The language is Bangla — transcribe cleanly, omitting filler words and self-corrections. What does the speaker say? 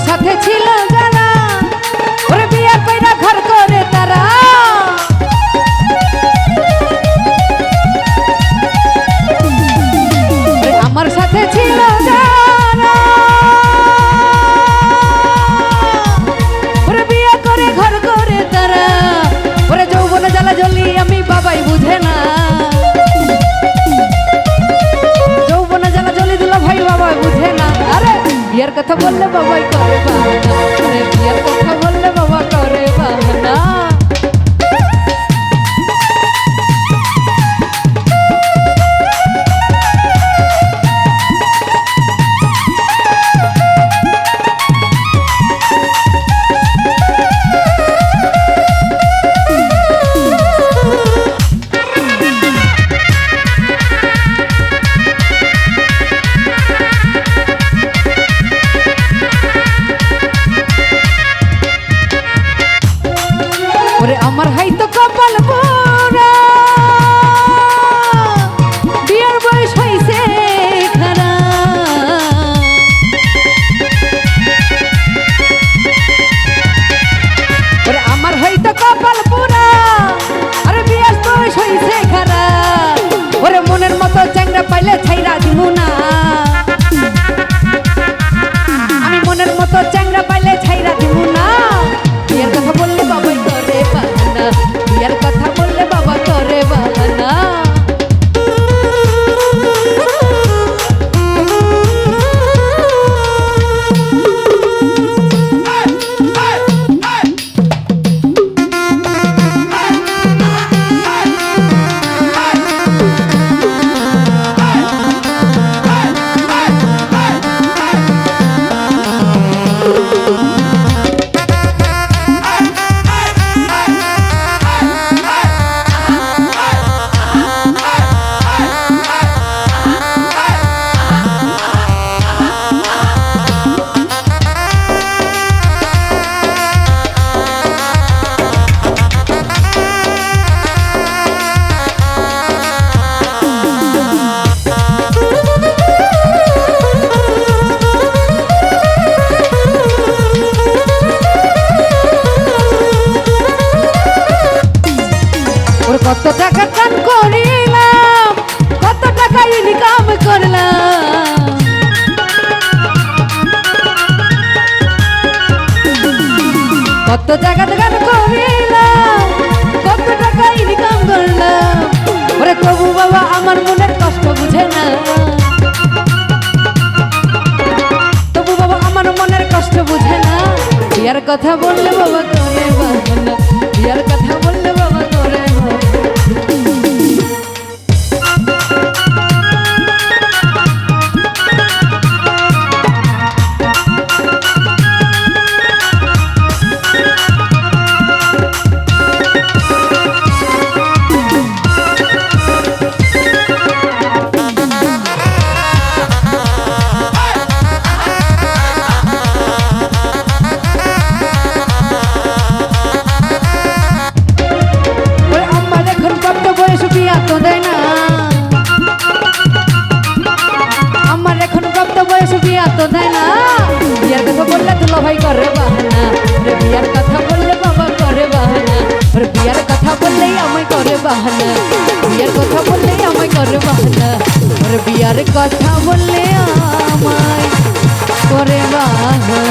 সাথে ছিল যারা ওরে বিয়া কইরা ঘর করে তারা আমার সাথে ছিল যারা ওরে বিয়া করে ঘর করে তারা ওরে যৌবনে জ্বালা জ্বলি আমি বাবাই বুঝে না যৌবনে জ্বালা জ্বলি দিল ভাই বাবাই বুঝে না আরে বিয়ার কথা বললে বাবাই করে বাহানা আরে বিয়ার কথা বললে বাবা করে বাহানা ওরে আমার হাইতো কপাল পোড়া বিয়ার বয়স হইছে খারা ওরে আমার হাইতো কপাল পোড়া আরে বিয়ার বয়স হইছে খারা ওরে মনের মতো চ্যাংড়া পাইলে ছাইরা দিমু না আমি মনের মতো চ্যাংড়া পাইলে ছাইরা দিমু না বিয়ার কথা বললে বাবাই করে বাহানা বিয়ার কথা বললে বাবা করে বাহানা কত টাকা কান করিলাম কত টাকা ইনকাম করলাম কত টাকা গান করিলাম কত টাকা ইনকাম করলাম ওরে তবু বাবা আমার মনের কষ্ট বুঝে না তবু বাবা আমার মনের কষ্ট বুঝে না বিয়ার কথা বললে বাবা করে বাহানা বিয়ার কথা বললে বাবা করে ভাই করে বাহানা বিয়ার কথা বললে বাবা করে বাহানা বিয়ার কথা বললেই আমায় করে বাহানা বিয়ার কথা বললেই আমায় করে বাহানা বিয়ার কথা বললে আমায় করে বাহানা